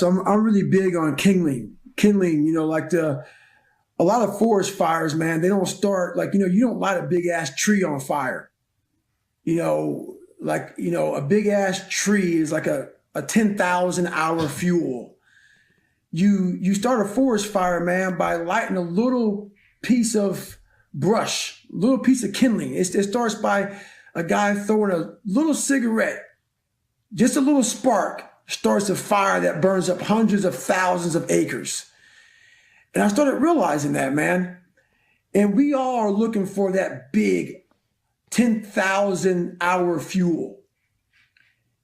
So I'm really big on kindling. Kindling, like a lot of forest fires, man, they don't start like, you don't light a big ass tree on fire. A big ass tree is like a 10,000 hour fuel. You start a forest fire, man, by lighting a little piece of brush, a little piece of kindling. It starts by a guy throwing a little cigarette, just a little spark starts a fire that burns up hundreds of thousands of acres. And I started realizing that, man. And we all are looking for that big 10,000 hour fuel.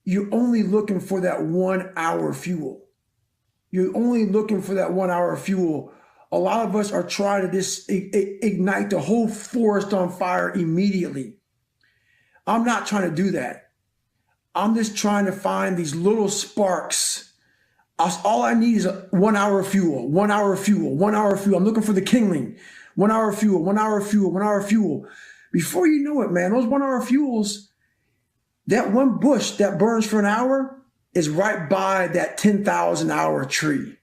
You're only looking for that 1 hour fuel. You're only looking for that 1 hour fuel. A lot of us are trying to just ignite the whole forest on fire immediately. I'm not trying to do that. I'm just trying to find these little sparks. All I need is a 1 hour fuel, 1 hour fuel, 1 hour fuel. I'm looking for the kindling. 1 hour fuel, 1 hour fuel, 1 hour fuel. Before you know it, man, those 1 hour fuels, that one bush that burns for an hour is right by that 10,000 hour tree.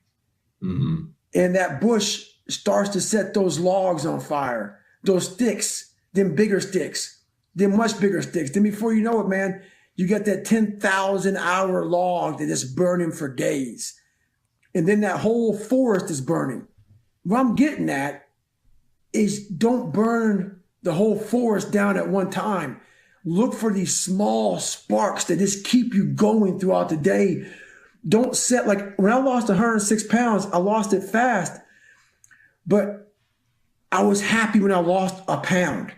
Mm-hmm. And that bush starts to set those logs on fire, those sticks, them bigger sticks, them much bigger sticks. Then before you know it, man, you get that 10,000 hour log that is burning for days. And then that whole forest is burning. What I'm getting at is don't burn the whole forest down at one time. Look for these small sparks that just keep you going throughout the day. Don't set, like when I lost 106 pounds, I lost it fast. But I was happy when I lost a pound.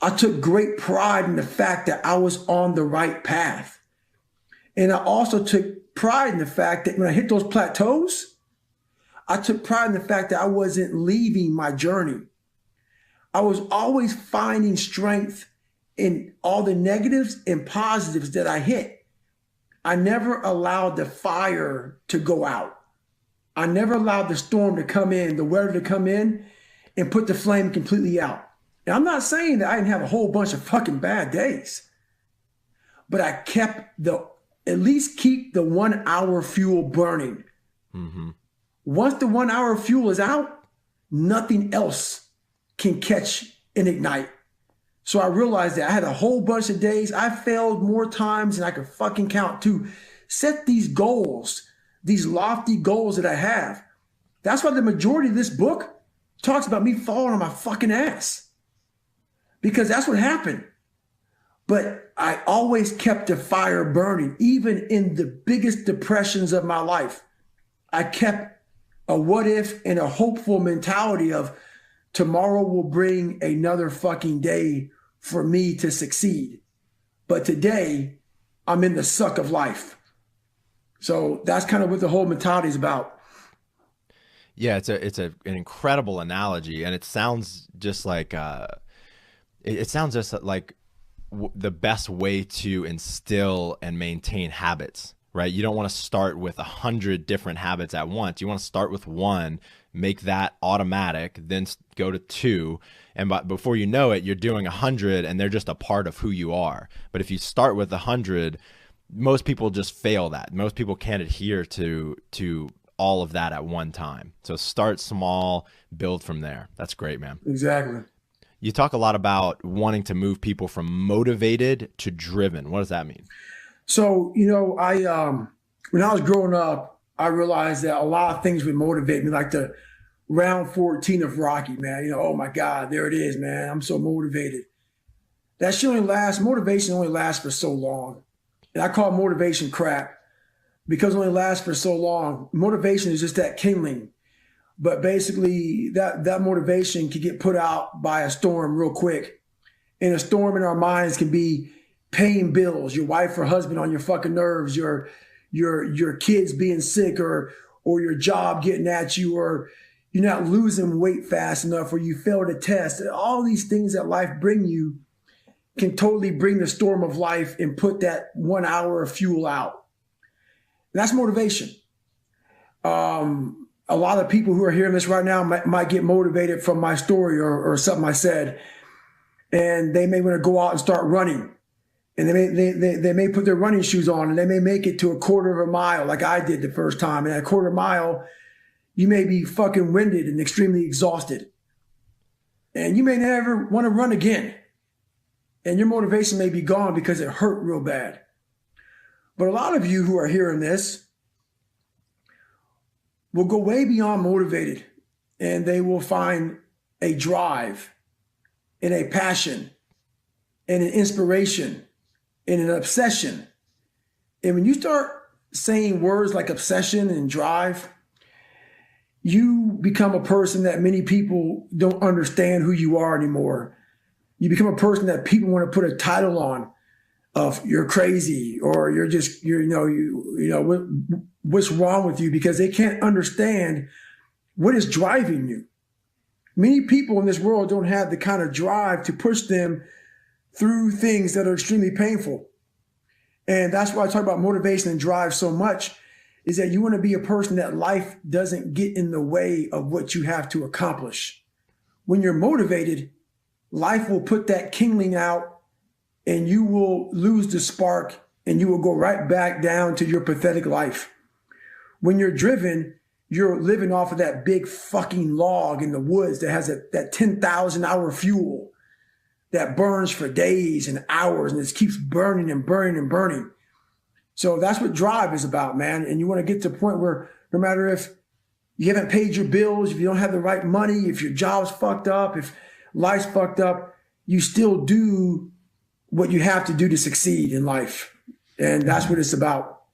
I took great pride in the fact that I was on the right path. And I also took pride in the fact that when I hit those plateaus, I took pride in the fact that I wasn't leaving my journey. I was always finding strength in all the negatives and positives that I hit. I never allowed the fire to go out. I never allowed the storm to come in, the weather to come in and put the flame completely out. And I'm not saying that I didn't have a whole bunch of fucking bad days, but I kept at least keep the 1 hour fuel burning. Mm-hmm. Once the 1 hour fuel is out, nothing else can catch and ignite. So I realized that I had a whole bunch of days. I failed more times than I could fucking count to set these goals, these lofty goals that I have. That's why the majority of this book talks about me falling on my fucking ass, because that's what happened. But I always kept the fire burning, even in the biggest depressions of my life. I kept a what if and a hopeful mentality of tomorrow will bring another fucking day for me to succeed. But today, I'm in the suck of life. So that's kind of what the whole mentality is about. Yeah, it's an incredible analogy, and it sounds just like the best way to instill and maintain habits, right? You don't want to start with 100 different habits at once. You want to start with one, make that automatic, then go to 2. And before you know it, you're doing 100 and they're just a part of who you are. But if you start with 100, most people just fail that. Most people can't adhere to all of that at one time. So start small, build from there. That's great, man. Exactly. You talk a lot about wanting to move people from motivated to driven. What does that mean? So, when I was growing up, I realized that a lot of things would motivate me, like the round 14 of Rocky, man. Oh my God, there it is, man. I'm so motivated. Motivation only lasts for so long. And I call motivation crap because it only lasts for so long. Motivation is just that kindling. But basically that motivation can get put out by a storm real quick. And a storm in our minds can be paying bills, your wife or husband on your fucking nerves, your kids being sick or your job getting at you, or you're not losing weight fast enough, or you failed a test. All these things that life bring you can totally bring the storm of life and put that 1 hour of fuel out. And that's motivation. A lot of people who are hearing this right now might get motivated from my story or something I said, and they may want to go out and start running. And they may put their running shoes on and they may make it to a quarter of a mile like I did the first time. And at a quarter mile, you may be fucking winded and extremely exhausted. And you may never want to run again. And your motivation may be gone because it hurt real bad. But a lot of you who are hearing this will go way beyond motivated, and they will find a drive and a passion and an inspiration and an obsession. And when you start saying words like obsession and drive, you become a person that many people don't understand who you are anymore. You become a person that people want to put a title on of you're crazy or you're just, what's wrong with you, because they can't understand what is driving you. Many people in this world don't have the kind of drive to push them through things that are extremely painful. And that's why I talk about motivation and drive so much, is that you want to be a person that life doesn't get in the way of what you have to accomplish. When you're motivated, life will put that kindling out and you will lose the spark and you will go right back down to your pathetic life. When you're driven, you're living off of that big fucking log in the woods that has that 10,000 hour fuel that burns for days and hours, and it keeps burning and burning and burning. So that's what drive is about, man. And you want to get to a point where no matter if you haven't paid your bills, if you don't have the right money, if your job's fucked up, if life's fucked up, you still do what you have to do to succeed in life. And that's what it's about.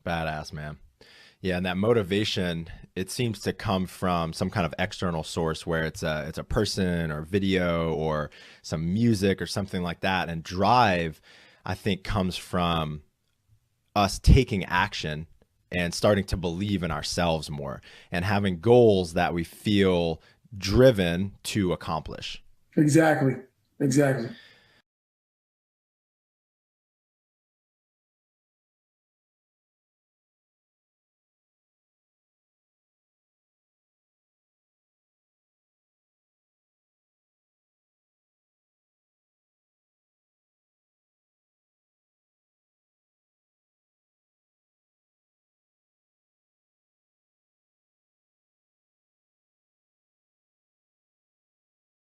Badass, man. Yeah, and that motivation, it seems to come from some kind of external source where it's a person or video or some music or something like that. And drive, I think, comes from us taking action and starting to believe in ourselves more and having goals that we feel driven to accomplish. Exactly.